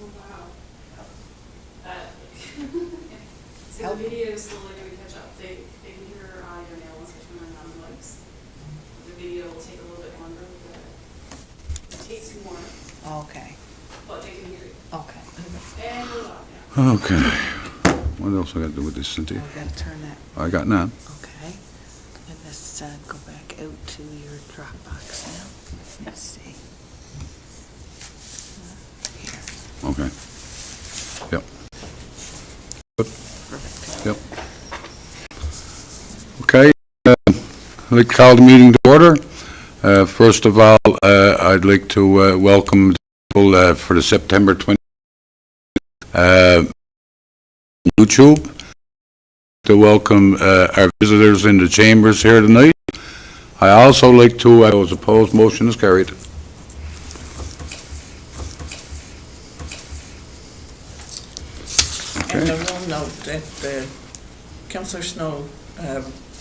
Oh, wow. That, so the video is slowly going to catch up. They can hear your nail, especially when I'm on the mics. The video will take a little bit longer. It takes more, Okay. but they can hear you. Okay. And we're on now. Okay. What else I got to do with this, Cynthia? We're going to turn that. I got none. Okay. And let's go back out to your Dropbox now. Let's see. Here. Okay. Yep. Good. Perfect. Yep. Okay. I'd like to call the meeting to order. First of all, I'd like to welcome people for the September 20 YouTube, to welcome our visitors in the chambers here tonight. I also like to, I was opposed, motion is carried. And I will note that Councillor Snow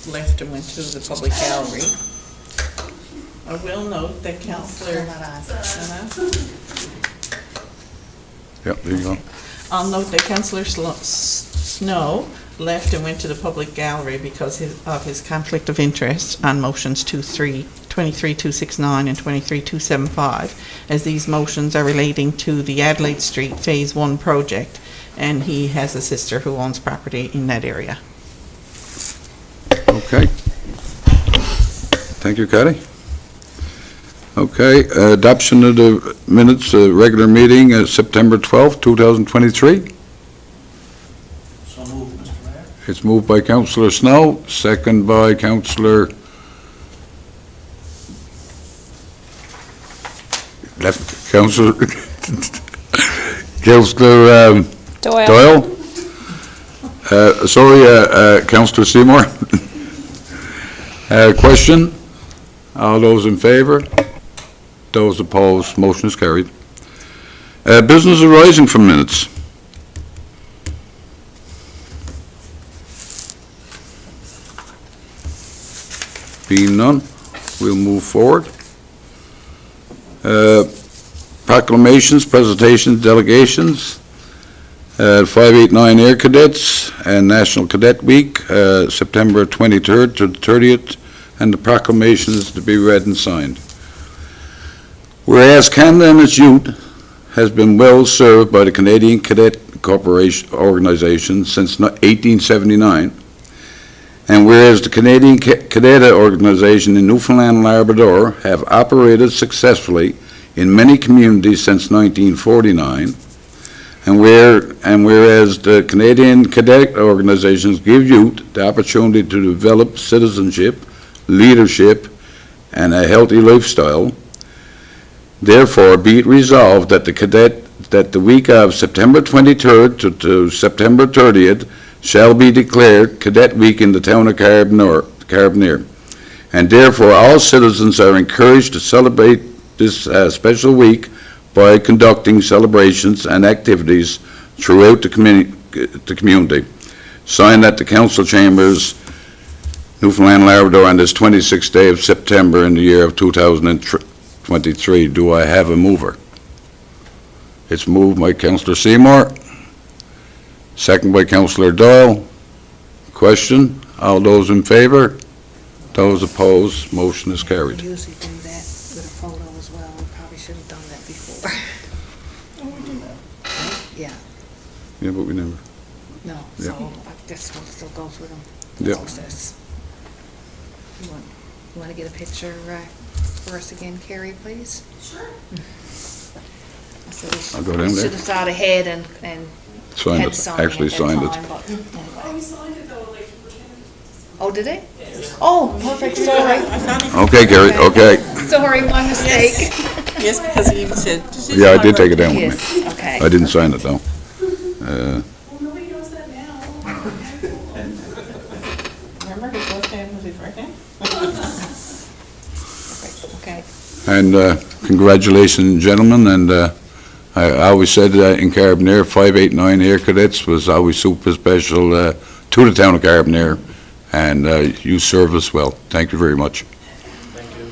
left and went to the public gallery. I will note that Councillor... Yep, there you go. I'll note that Councillor Snow left and went to the public gallery because of his conflict of interest on motions 23269 and 23275, as these motions are relating to the Adelaide Street Phase 1 project, and he has a sister who owns property in that area. Okay. Thank you, Kathy. Okay, adoption of the minutes, regular meeting, September 12th, 2023. So moved, Mr. Mayor. It's moved by Councillor Snow, second by Councillor Councillor Doyle. Councillor Seymour. Question? All those in favor? Those opposed? Motion is carried. Business arising from minutes. Being none, we'll move forward. Proclamations, presentations, delegations. 589 Air Cadets and National Cadet Week, September 23rd to the 30th, and the proclamations to be read and signed. Whereas Canada and its youth has been well served by the Canadian Cadet Corporation Organization since 1879, and whereas the Canadian Cadet Organization in Newfoundland and Labrador have operated successfully in many communities since 1949, and whereas the Canadian Cadet Organizations give youth the opportunity to develop citizenship, leadership, and a healthy lifestyle, therefore be it resolved that the week of September 23rd to September 30th shall be declared Cadet Week in the town of Carbonear, and therefore all citizens are encouraged to celebrate this special week by conducting celebrations and activities throughout the community. Signed at the Council Chambers, Newfoundland and Labrador, on this 26th day of September in the year of 2023. Do I have a mover? It's moved by Councillor Seymour, second by Councillor Doyle. Question? All those in favor? Those opposed? Motion is carried. We usually do that with a photo as well. We probably should have done that before. Oh, we do that. Yeah. Yeah, but we never. No, Yeah. so this one still goes with them. Yeah. Process. You want to get a picture for us again, Carrie, please? Sure. I'll go down there. Should have thought ahead and Signed had it, signed actually at that signed it. time, but Oh, anyway. he signed it though, like, he pretended. Oh, did they? Oh, perfect, sorry. I thought he... Okay, Gary, okay. Sorry, my mistake. Yes, because he even said... Yeah, I did take it down with me. Yes, okay. I didn't sign it, though. Well, nobody knows that now. Remember his left hand was his right hand? Perfect, okay. And congratulations, gentlemen, and I always said in Carbonear, 589 Air Cadets was always super special to the town of Carbonear, and you serve us well. Thank you very much. Thank you.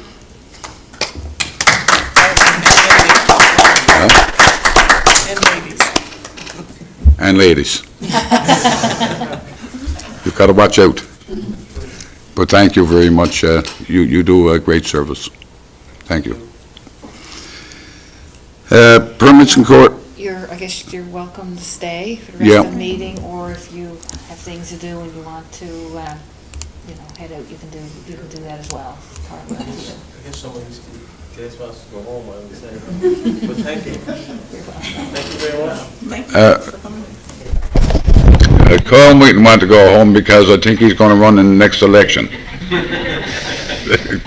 And ladies. and ladies. You've got to watch out. But thank you very much. You do a great service. Thank you. Permits in court. I guess you're welcome to stay for the Yeah. rest of the meeting, or if you have things to do and you want to, head out, you can do that as well. I guess somebody's gets us to go home, I would say. But thank you. Thank you very much. Thank you for coming. Carl might want to go home because I think he's going to run in the next election. Yes.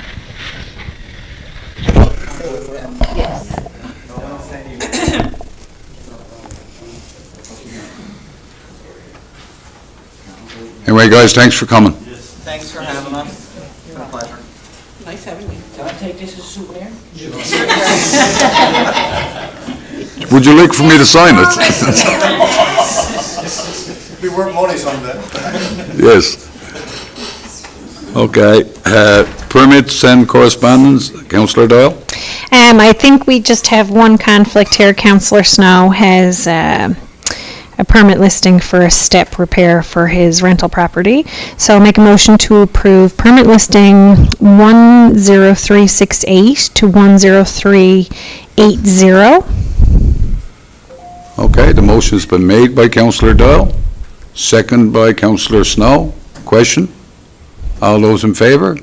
Anyway, guys, thanks for coming. Thanks for having us. It's a pleasure. Nice having you. Can I take this as a souvenir? Would you like for me to sign it? Be worth money someday. Yes. Okay. Permits and correspondence, Councillor Doyle? I think we just have one conflict here. Councillor Snow has a permit listing for a step repair for his rental property. So I'll make a motion to approve permit listing 10368 to 10380. Okay, the motion's been made by Councillor Doyle, second by Councillor Snow. Question? All those in favor?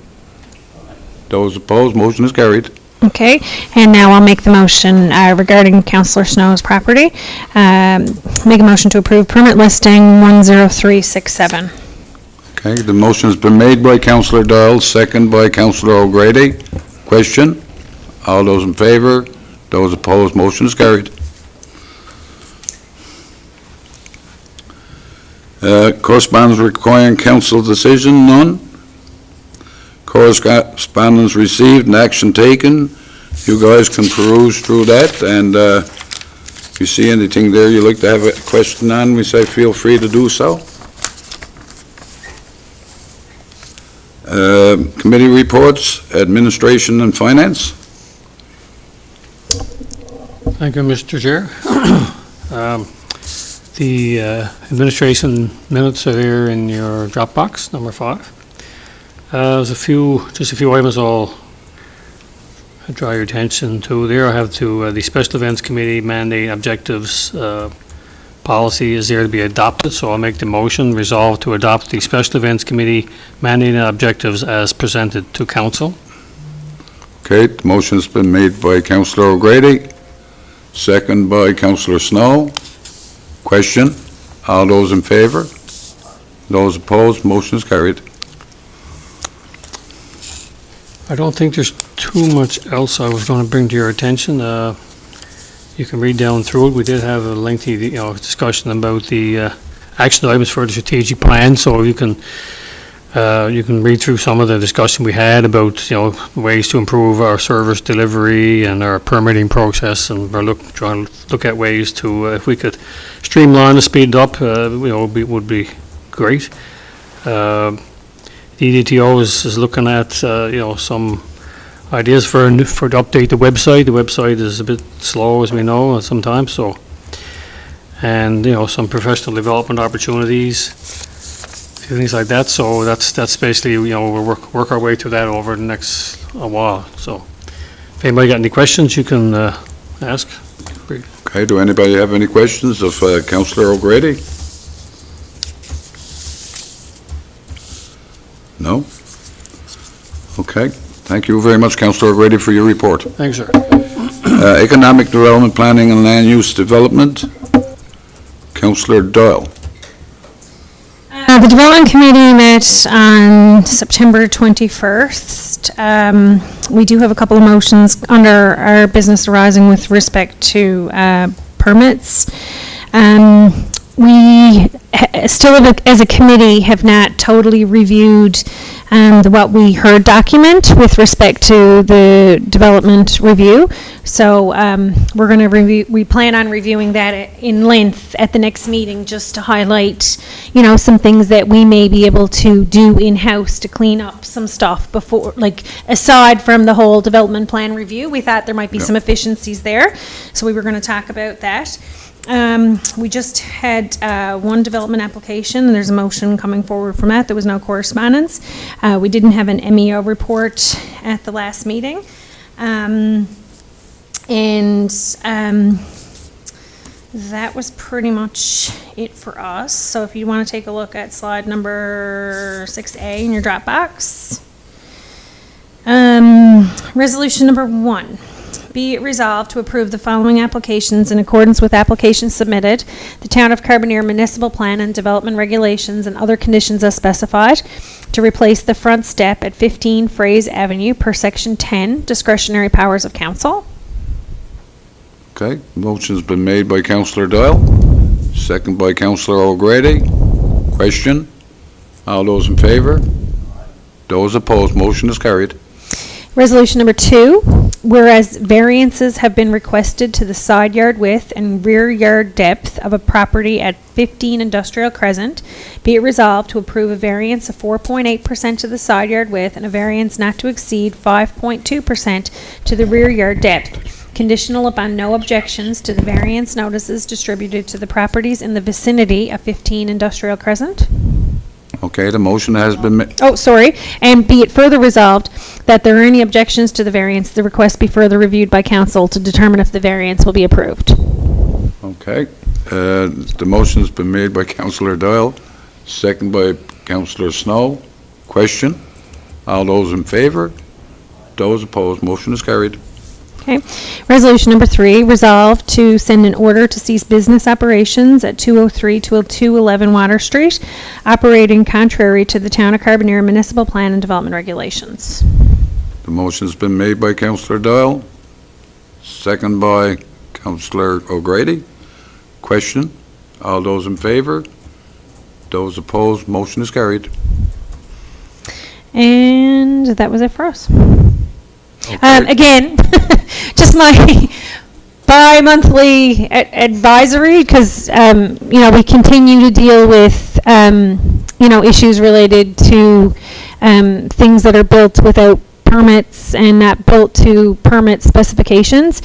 Those opposed, motion is carried. Okay, and now I'll make the motion regarding Councillor Snow's property. Make a motion to approve permit listing 10367. Okay, the motion's been made by Councillor Doyle, second by Councillor O'Grady. Question? All those in favor? Those opposed, motion is carried. Correspondence requiring council decision, none. Correspondence received and action taken. You guys can peruse through that, and if you see anything there you'd like to have a question on, we say feel free to do so. Committee reports, administration and finance. Thank you, Mr. Chair. The administration minutes are there in your Dropbox, number 5. There's just a few items I'll draw your attention to there. I have the Special Events Committee mandate objectives policy is there to be adopted, so I'll make the motion resolve to adopt the Special Events Committee mandate objectives as presented to Council. Okay, the motion's been made by Councillor O'Grady, second by Councillor Snow. Question? All those in favor? Those opposed? Motion is carried. I don't think there's too much else I was going to bring to your attention. You can read down through it. We did have a lengthy, discussion about the action items for the strategic plan, so you can read through some of the discussion we had about, ways to improve our service delivery and our permitting process, and we're trying to look at ways to, if we could streamline and speed it up, would be great. The EDTO is looking at, some ideas to update the website. The website is a bit slow, as we know, sometimes, so, and, some professional development opportunities, things like that. So that's basically, we'll work our way through that over the next a while. So if anybody got any questions, you can ask. Okay, do anybody have any questions of Councillor O'Grady? No? Okay, thank you very much, Councillor O'Grady, for your report. Thanks, sir. Economic Development, Planning and Land Use Development, Councillor Doyle. The Development Committee met on September 21st. We do have a couple of motions under our business arising with respect to permits. We still, as a committee, have not totally reviewed the What We Heard document with respect to the development review. So we're going to review. We plan on reviewing that in length at the next meeting, just to highlight, some things that we may be able to do in-house to clean up some stuff before, like aside from the whole development plan review. We thought there might be some efficiencies there, so we were going to talk about that. We just had one development application, and there's a motion coming forward from that. There was no correspondence. We didn't have an MEO report at the last meeting. That was pretty much it for us. So if you want to take a look at slide number 6A in your Dropbox. Resolution number 1. Be it resolved to approve the following applications in accordance with applications submitted, the Town of Carbonear Municipal Plan and Development Regulations and other conditions as specified, to replace the front step at 15 Fraser Avenue per Section 10, discretionary powers of council. Okay, motion's been made by Councillor Doyle, second by Councillor O'Grady. Question? All those in favor? Those opposed, motion is carried. Resolution number 2, whereas variances have been requested to the side yard width and rear yard depth of a property at 15 Industrial Crescent, be it resolved to approve a variance of 4.8% to the side yard width and a variance not to exceed 5.2% to the rear yard depth, conditional upon no objections to the variance notices distributed to the properties in the vicinity of 15 Industrial Crescent. Okay, the motion has been made. Oh, sorry. And be it further resolved that there are any objections to the variance, the request be further reviewed by council to determine if the variance will be approved. Okay, the motion's been made by Councillor Doyle, second by Councillor Snow. Question? All those in favor? Those opposed, motion is carried. Okay. Resolution number 3, resolved to send an order to cease business operations at 203 to 211 Water Street, operating contrary to the Town of Carbonear Municipal Plan and Development Regulations. The motion's been made by Councillor Doyle, second by Councillor O'Grady. Question? All those in favor? Those opposed, motion is carried. And that was it for us. Okay. Again, just my bi-monthly advisory, because, we continue to deal with, issues related to things that are built without permits and not built to permit specifications.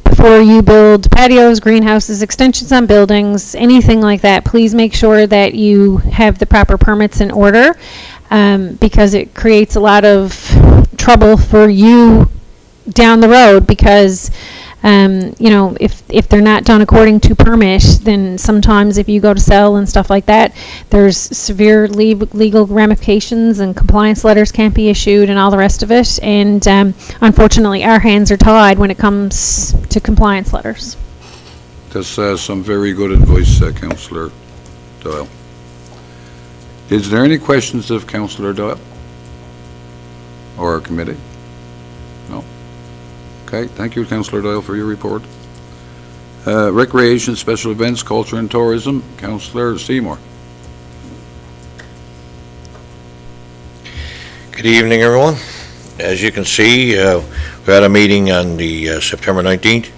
Before you build patios, greenhouses, extensions on buildings, anything like that, please make sure that you have the proper permits in order, because it creates a lot of trouble for you down the road, because if they're not done according to permit, then sometimes if you go to sell and stuff like that, there's severe legal ramifications and compliance letters can't be issued and all the rest of it. And unfortunately, our hands are tied when it comes to compliance letters. That's some very good advice, Councillor Doyle. Is there any questions of Councillor Doyle or our committee? No? Okay, thank you, Councillor Doyle, for your report. Recreation, Special Events, Culture and Tourism, Councillor Seymour. Good evening, everyone. As you can see, we had a meeting on the September 19th.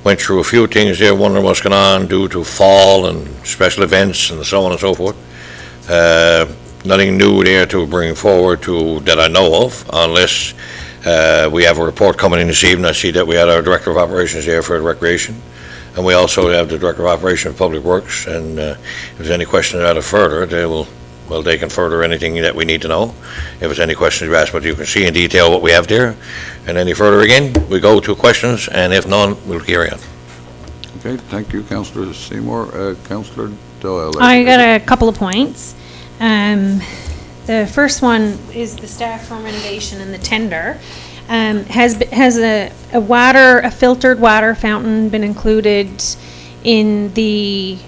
Went through a few things there, wondering what's going on due to fall and special events and so on and so forth. Nothing new there to bring forward to that I know of, unless we have a report coming in this evening. I see that we had our Director of Operations there for Recreation, and we also have the Director of Operations of Public Works, and if there's any questions out of further, they can further anything that we need to know. If there's any questions you ask, but you can see in detail what we have there. And any further again, we go to questions, and if none, we'll carry on. Okay, thank you, Councillor Seymour. Councillor Doyle. I got a couple of points. The first one is the staff room renovation and the tender. Has a filtered water fountain been included in the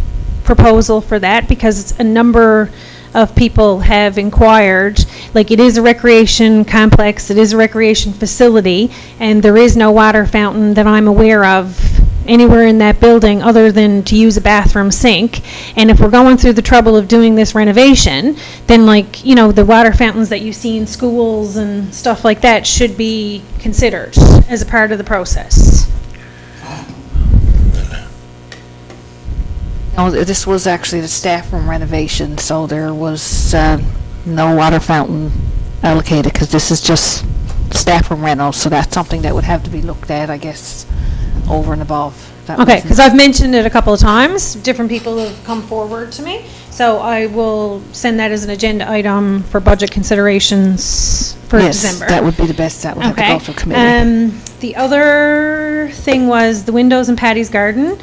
proposal for that? Because a number of people have inquired. Like, it is a recreation complex, it is a recreation facility, and there is no water fountain that I'm aware of anywhere in that building other than to use a bathroom sink. And if we're going through the trouble of doing this renovation, then the water fountains that you see in schools and stuff like that should be considered as a part of the process. No, this was actually the staff room renovation, so there was no water fountain allocated, because this is just staff room rental, so that's something that would have to be looked at, I guess, over and above. That Okay, wasn't- because I've mentioned it a couple of times. Different people have come forward to me. So I will send that as an agenda item for budget considerations for Yes, December. that would be the best. That would have to Okay. go to committee. The other thing was the windows in Patty's garden.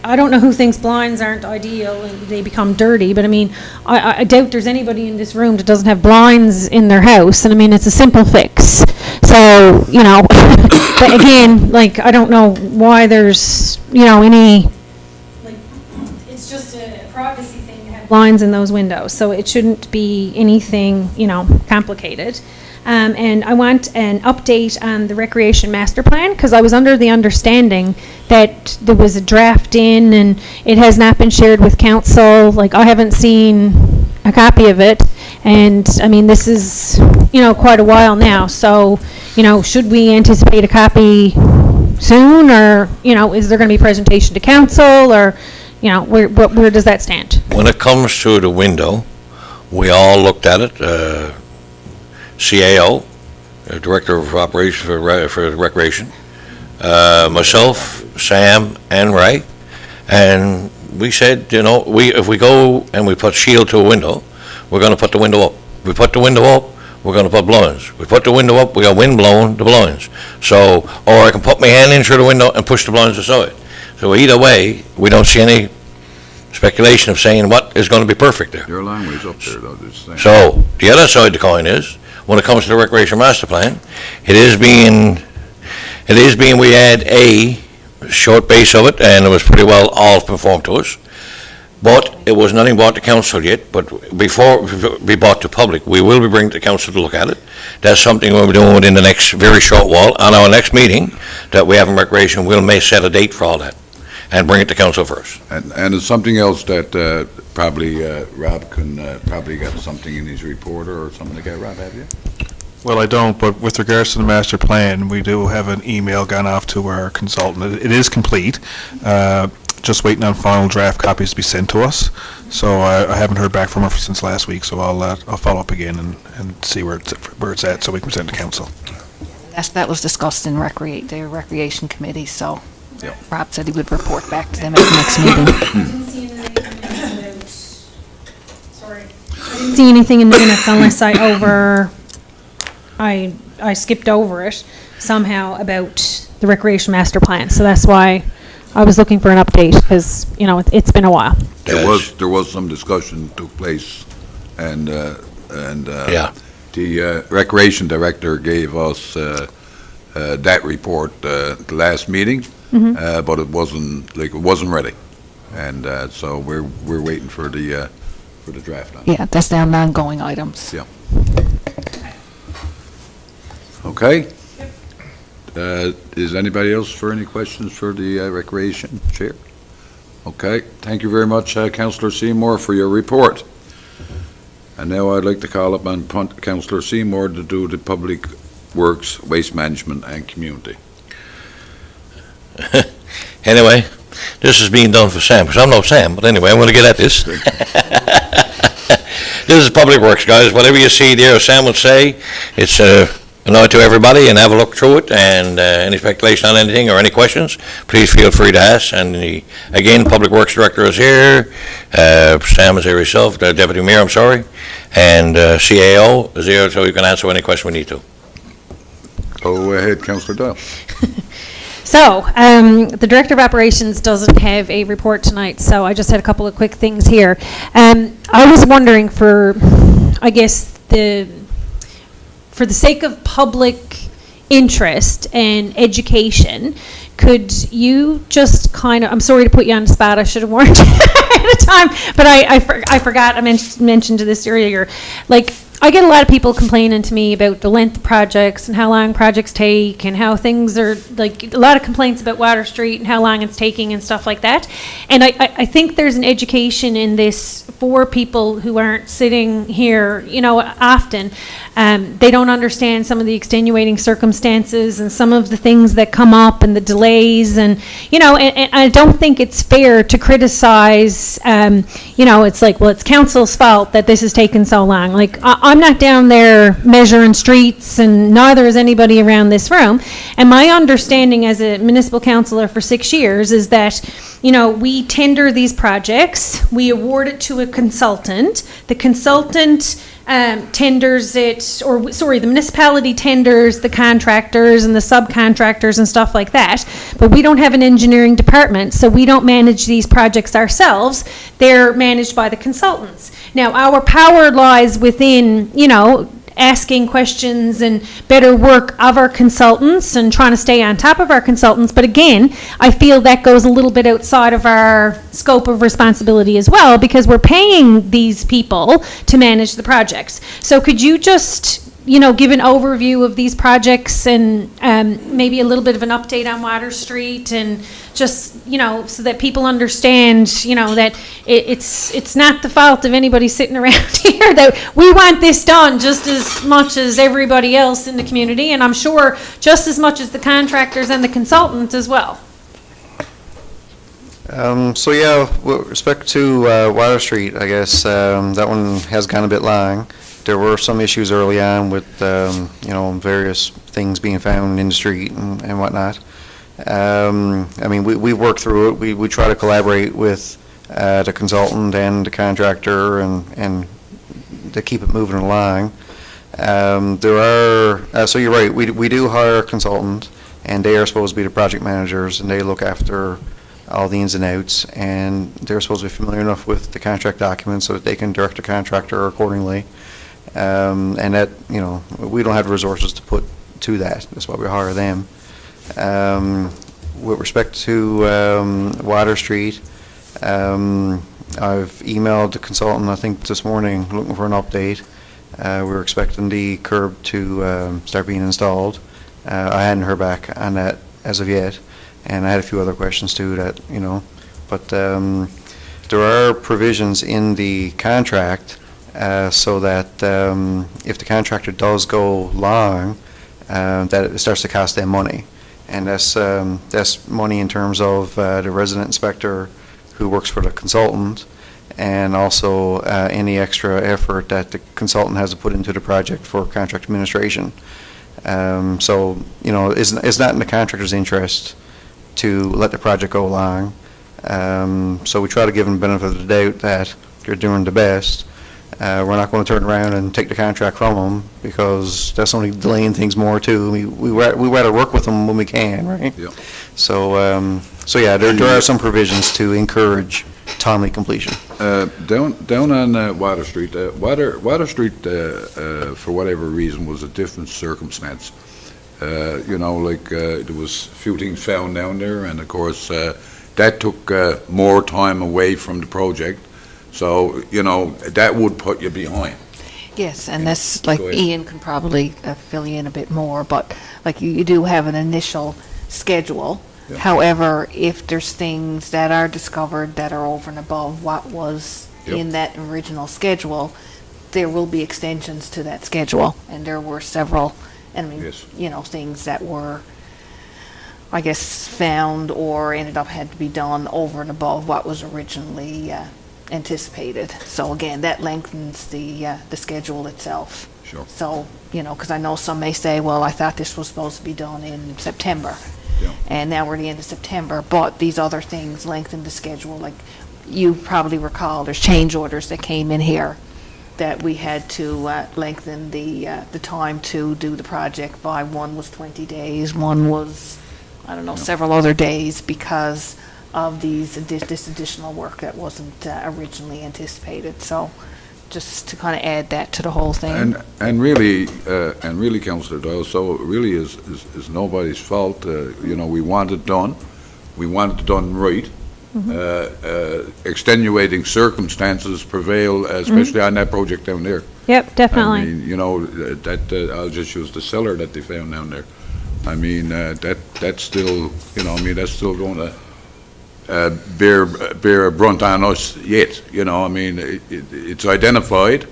I don't know who thinks blinds aren't ideal and they become dirty, but I mean, I doubt there's anybody in this room that doesn't have blinds in their house, and I mean, it's a simple fix. So, you know, but again, like, I don't know why there's, you know, any, like, it's just a privacy thing to have blinds in those windows, so it shouldn't be anything, you know, complicated. And I want an update on the recreation master plan, because I was under the understanding that there was a draft in and it has not been shared with council. Like, I haven't seen a copy of it. And, I mean, this is, you know, quite a while now. So, you know, should we anticipate a copy soon? Or, you know, is there going to be a presentation to council? Or, you know, where does that stand? When it comes to the window, we all looked at it, CAO, Director of Operations for Recreation, myself, Sam, and Ray, and we said, you know, if we go and we put shield to a window, we're going to put the window up. We put the window up, we're going to put blinds. We put the window up, we got wind blowing the blinds. So, or I can put my hand in through the window and push the blinds aside. So either way, we don't see any speculation of saying what is going to be perfect there. You're a long ways up there, though, this thing. So, the other side of the coin is, when it comes to the recreation master plan, it is being, we had a short base of it, and it was pretty well all performed to us. But it was nothing brought to council yet, but before we brought to public, we will be bringing to council to look at it. That's something we'll be doing within the next very short while. On our next meeting that we have in recreation, we'll may set a date for all that and bring it to council first. And it's something else that probably Rob can probably get something in his report or something like that. Rob, have you? Well, I don't, but with regards to the master plan, we do have an email gone off to our consultant. It is complete, just waiting on final draft copies to be sent to us. So I haven't heard back from her since last week, so I'll follow up again and see where it's at so we can send it to council. That was discussed in the recreation committee, so Yep. Rob said he would report back to them at the next meeting. I didn't see anything in the minutes about, sorry. I didn't see anything in the minutes unless I skipped over it somehow about the recreation master plan. So that's why I was looking for an update, because, you know, it's been a while. There was some discussion took place, and Yeah. the recreation director gave us that report the last meeting, but it wasn't ready, and so we're waiting for the draft on it. Yeah, that's now ongoing items. Yeah. Okay. Is anybody else for any questions for the recreation chair? Okay, thank you very much, Councillor Seymour, for your report. And now I'd like to call upon Councillor Seymour to do the Public Works, Waste Management and Community. Anyway, this is being done for Sam, because I'm no Sam, but anyway, I'm going to get at this. This is Public Works, guys. Whatever you see there, Sam would say, it's a nod to everybody, and have a look through it, and any speculation on anything or any questions, please feel free to ask. And again, Public Works Director is here, Sam is here himself, the Deputy Mayor, I'm sorry, and CAO is here, so you can answer any question we need to. Go ahead, Councillor Doyle. So, the Director of Operations doesn't have a report tonight, so I just had a couple of quick things here. I was wondering for the sake of public interest and education, could you just kind of, I'm sorry to put you on the spot, I should have warned you ahead of time, but I forgot, I mentioned this earlier, like, I get a lot of people complaining to me about the length of projects and how long projects take and how things are, like, a lot of complaints about Water Street and how long it's taking and stuff like that. And I think there's an education in this for people who aren't sitting here, you know, often. They don't understand some of the extenuating circumstances and some of the things that come up and the delays and, you know, and I don't think it's fair to criticize, you it's like, well, it's council's fault that this has taken so long. Like, I'm not down there measuring streets, and neither is anybody around this room. And my understanding as a municipal councillor for 6 years is that, we tender these projects, we award it to a consultant. The consultant tenders it, or sorry, the municipality tenders the contractors and the subcontractors and stuff like that. But we don't have an engineering department, so we don't manage these projects ourselves. They're managed by the consultants. Now, our power lies within, asking questions and better work of our consultants and trying to stay on top of our consultants. But again, I feel that goes a little bit outside of our scope of responsibility as well, because we're paying these people to manage the projects. So could you just, give an overview of these projects and maybe a little bit of an update on Water Street, and just, so that people understand, that it's not the fault of anybody sitting around here, that we want this done just as much as everybody else in the community, and I'm sure just as much as the contractors and the consultants as well. So yeah, with respect to Water Street, I guess that one has gone a bit long. There were some issues early on with, various things being found in the street and whatnot. We've worked through it. We try to collaborate with the consultant and the contractor and to keep it moving along. So you're right, we do hire a consultant, and they are supposed to be the project managers, and they look after all the ins and outs, and they're supposed to be familiar enough with the contract documents so that they can direct the contractor accordingly. And that, we don't have the resources to put to that. That's why we hire them. With respect to Water Street, I've emailed the consultant, I think this morning, looking for an update. We're expecting the curb to start being installed. I hadn't heard back on that as of yet, and I had a few other questions too that, but there are provisions in the contract so that if the contractor does go long, that it starts to cost them money. And that's money in terms of the resident inspector who works for the consultant, and also any extra effort that the consultant has to put into the project for contract administration. So, it's not in the contractor's interest to let the project go along. So we try to give them the benefit of the doubt that they're doing the best. We're not going to turn around and take the contract from them, because that's only delaying things more too. We rather work with them when we can, right? Yeah. So yeah, there are some provisions to encourage timely completion. Down on Water Street, Water Street, for whatever reason, was a different circumstance. There was a few things found down there, and of course, that took more time away from the project. So, that would put you behind. Yes, and that's, like, Go ahead. Ian can probably fill you in a bit more, but, like, you do have an initial schedule. Yeah. However, if there's things that are discovered that are over and above what was Yep. in that original schedule, there will be extensions to that schedule. And there were several, Yes. things that were, I guess, found or ended up had to be done over and above what was originally anticipated. So again, that lengthens the schedule itself. Sure. So, because I know some may say, well, I thought this was supposed to be done in September. Yeah. And now we're at the end of September, but these other things lengthen the schedule. Like, you probably recall, there's change orders that came in here that we had to lengthen the time to do the project by. One was 20 days, one was, several other days, because of this additional work that wasn't originally anticipated. So just to kind of add that to the whole thing. And really, Councillor Doyle, so it really is nobody's fault. We want it done. We want it done right. Extenuating circumstances prevail, especially on that project down there. Yep, definitely. I mean, I'll just use the cellar that they found down there. I mean, that's still, that's still going to bear a brunt on us yet. I mean, it's identified,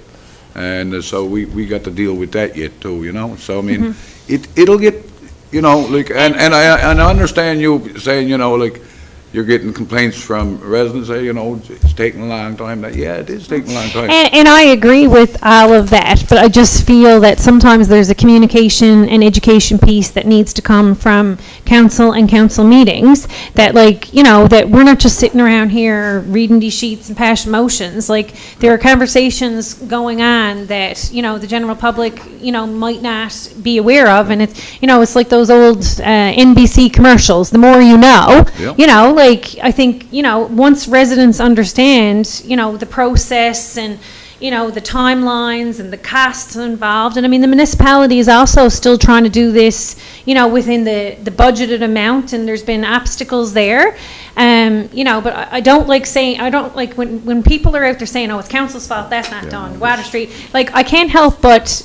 and so we got to deal with that yet too. So I mean, it'll get, and I understand you saying, you're getting complaints from residents, say, it's taking a long time. Yeah, it is taking a long time. And I agree with all of that, but I just feel that sometimes there's a communication and education piece that needs to come from council and council meetings, that that we're not just sitting around here reading these sheets and passing motions. Like, there are conversations going on that, the general public, might not be aware of, and it's like those old NBC commercials, the more you know, Yep. I think, once residents understand, the process and, the timelines and the costs involved, and I mean, the municipality is also still trying to do this, within the budgeted amount, and there's been obstacles there. But I don't like when people are out there saying, oh, it's council's fault, that's not done, Water Street. I can't help but,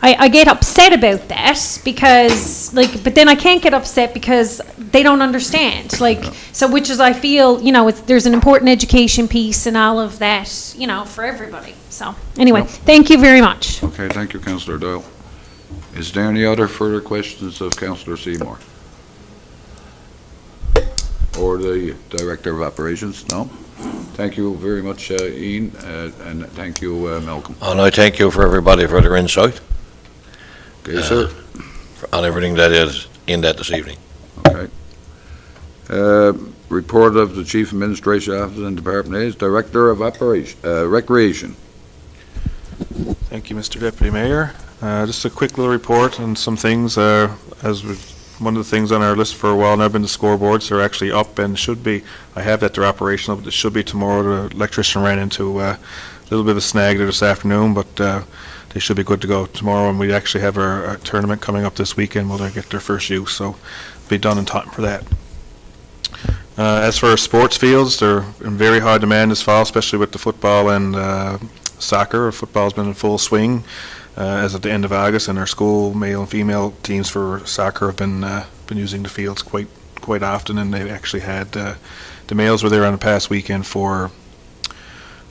I get upset about that because, but then I can't get upset because they don't understand. So which is, I feel, there's an important education piece and all of that, for everybody. So, anyway, Thank you very much. Okay, thank you, Councillor Doyle. Is there any other further questions of Councillor Seymour? Or the Director of Operations? No? Thank you very much, Ian, and thank you, Malcolm. And I thank you for everybody for their insight Okay, sir. on everything that is in that this evening. Okay. Report of the Chief Administration Officer and Department Heads, Director of Recreation. Thank you, Mr. Deputy Mayor. Just a quick little report on some things. One of the things on our list for a while now have been the scoreboards. They're actually up and should be. I have that they're operational, but it should be tomorrow. The electrician ran into a little bit of a snag there this afternoon, but they should be good to go tomorrow. And we actually have our tournament coming up this weekend where they'll get their first use, so be done in time for that. As for our sports fields, they're in very high demand this fall, especially with the football and soccer. Football's been in full swing as at the end of August, and our school male and female teams for soccer have been using the fields quite often. And they actually had the males were there on the past weekend for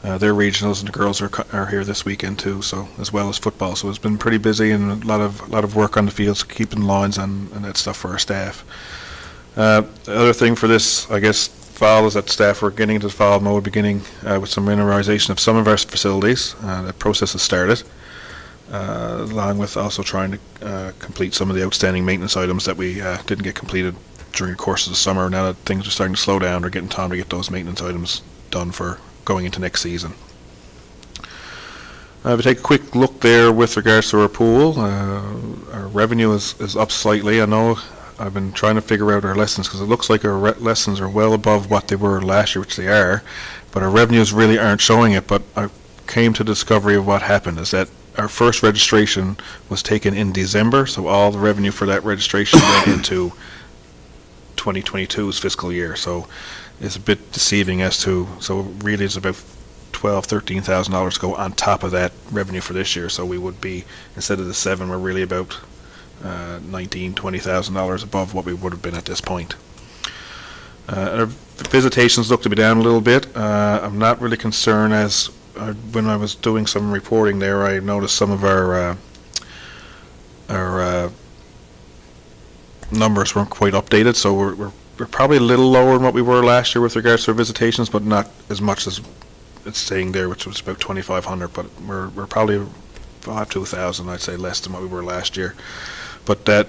their regionals, and the girls are here this weekend too. So as well as football, so it's been pretty busy and a lot of work on the fields, keeping lines and that stuff for our staff. The other thing for this, I guess, fall is that staff are getting into the fall mode, beginning with some mineralization of some of our facilities. That process has started, along with also trying to complete some of the outstanding maintenance items that we didn't get completed during the course of the summer. Now that things are starting to slow down, we're getting time to get those maintenance items done for going into next season. If we take a quick look there with regards to our pool, our revenue is up slightly. I know I've been trying to figure out our lessons because it looks like our lessons are well above what they were last year, which they are, but our revenues really aren't showing it. But I came to the discovery of what happened is that our first registration was taken in December, so all the revenue for that registration went into 2022's fiscal year. So it's a bit deceiving as to, so really it's about $12,000–13,000 go on top of that revenue for this year. So we would be, instead of the 7, we're really about $19–20,000 above what we would have been at this point. Our visitations look to be down a little bit. I'm not really concerned, as when I was doing some reporting there, I noticed some of our numbers weren't quite updated, so we're probably a little lower than what we were last year with regards to our visitations, but not as much as it's saying there, which was about 2,500. But we're probably 2,000, I'd say, less than what we were last year. But that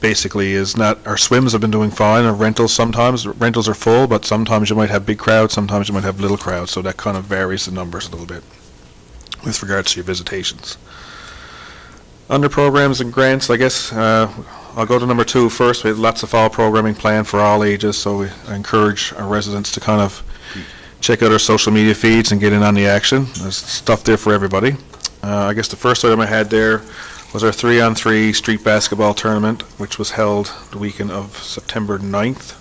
basically is not, our swims have been doing fine. Our rentals, sometimes rentals are full, but sometimes you might have big crowds, sometimes you might have little crowds, so that kind of varies the numbers a little bit with regards to your visitations. Under programs and grants, I guess I'll go to number 2 first. We have lots of fall programming planned for all ages, so I encourage our residents to kind of check out our social media feeds and get in on the action. There's stuff there for everybody. I guess the first item I had there was our 3-on-3 street basketball tournament, which was held the weekend of September 9th.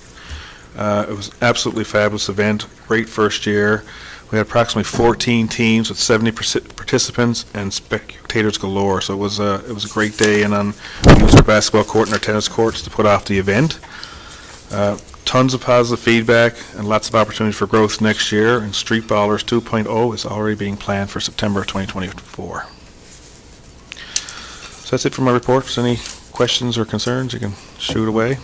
It was an absolutely fabulous event, great first year. We had approximately 14 teams with 70 participants and spectators galore, so it was a great day, and we used our basketball court and our tennis courts to put off the event. Tons of positive feedback and lots of opportunity for growth next year, and Street Ballers 2.0 is already being planned for September of 2024. So that's it for my report. If there's any questions or concerns, you can shoot away.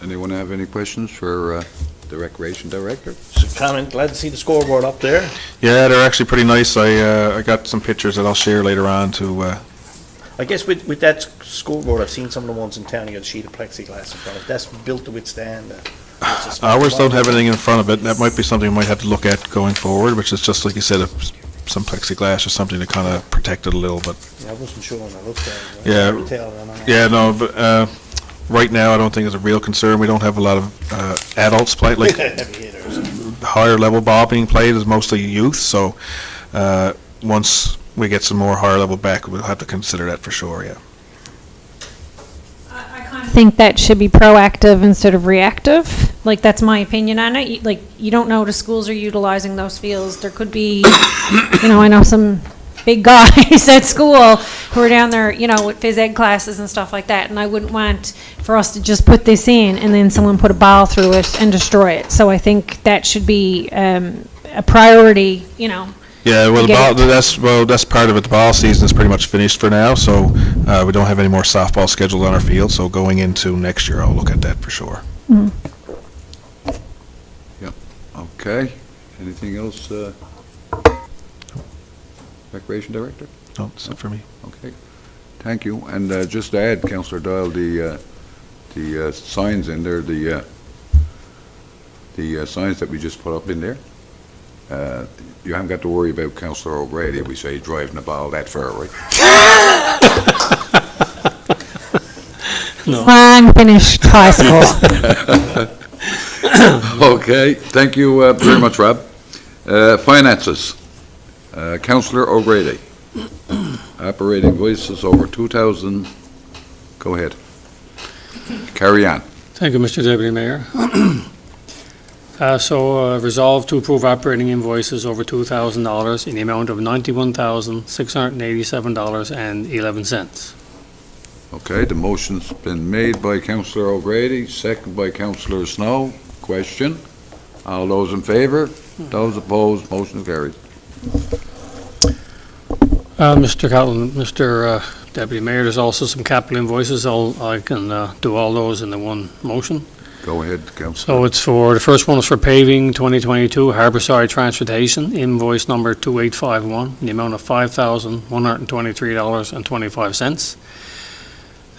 Anyone have any questions for the Recreation Director? Just a comment, glad to see the scoreboard up there. Yeah, they're actually pretty nice. I got some pictures that I'll share later on to, I guess with that scoreboard, I've seen some of the ones in town, you got a sheet of plexiglass in front of it. That's built to withstand. ours don't have anything in front of it. That might be something we might have to look at going forward, which is just like you said, some plexiglass or something to kind of protect it a little, but Yeah, I wasn't sure when I looked at it. Yeah. I could tell, I don't know. yeah, no, but right now I don't think it's a real concern. We don't have a lot of adults play, like Heavy hitters. higher level ball being played is mostly youth, so once we get some more higher level back, we'll have to consider that for sure, yeah. I kind of think that should be proactive instead of reactive. Like, that's my opinion on it. Like, you don't know the schools are utilizing those fields. There could be, I know some big guys at school who are down there, with phys ed classes and stuff like that. And I wouldn't want for us to just put this in and then someone put a ball through it and destroy it. So I think that should be a priority, Yeah, well, Get it. that's part of it. The ball season is pretty much finished for now, so we don't have any more softball scheduled on our field, so going into next year, I'll look at that for sure. Okay. Anything else, Recreation Director? No, that's it for me. Okay. Thank you. And just to add, Councillor Doyle, the signs in there, the signs that we just put up in there, you haven't got to worry about Councillor O'Grady, we say, driving the ball that far, right? Long finished high school. Okay, thank you very much, Rob. Finances, Councillor O'Grady. Operating voices over 2,000. Go ahead. Carry on. Thank you, Mr. Deputy Mayor. Resolved to approve operating invoices over $2,000 in the amount of $91,687.11. Okay, the motion's been made by Councillor O'Grady, second by Councillor Snow. Question? All those in favour? Those opposed? Motion carried. Mr. Catlin, Mr. Deputy Mayor, there's also some capital invoices. I can do all those in the one motion. Go ahead, Councillor. So it's the first one is for paving 2022 Harborside Transportation, invoice number 2851, in the amount of $5,123.25.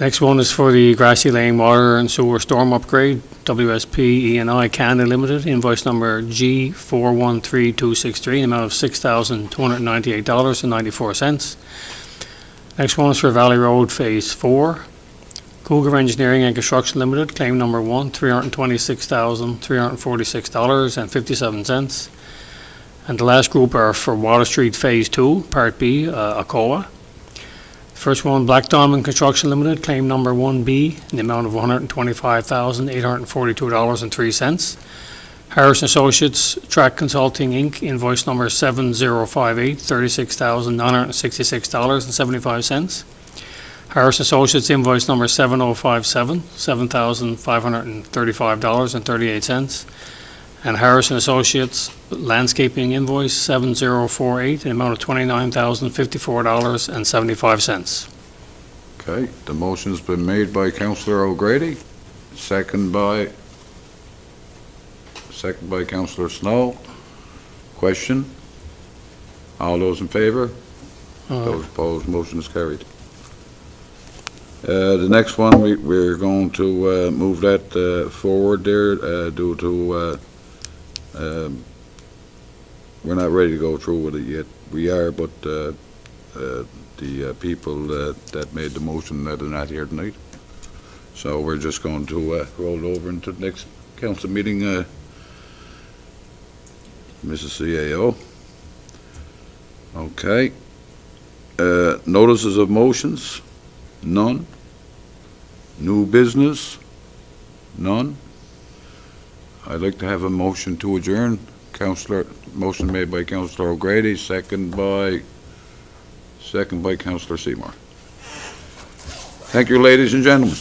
Next one is for the Grassy Lane Water and Sewer Storm Upgrade, WSP E&I Canada Limited, invoice number G413263, in the amount of $6,298.94. Next one is for Valley Road Phase 4, Cougar Engineering and Construction Limited, claim number 1, $326,346.57. And the last group are for Water Street Phase 2, Part B, ACOA. First one, Black Diamond Construction Limited, claim number 1B, in the amount of $125,842.03. Harris & Associates Track Consulting, Inc., invoice number 7058, $36,966.75. Harris & Associates invoice number 7057, $7,535.38. And Harris & Associates Landscaping invoice 7048, an amount of $29,054.75. Okay, the motion's been made by Councillor O'Grady, second by Councillor Snow. Question? All those in favour? Those opposed? Motion is carried. The next one, we're going to move that forward there due to we're not ready to go through with it yet. We are, but the people that made the motion that are not here tonight. So we're just going to roll over into the next council meeting, Mrs. CAO. Okay. Notices of motions? None. New business? None. I'd like to have a motion to adjourn. Motion made by Councillor O'Grady, second by Councillor Seymour. Thank you, ladies and gentlemen.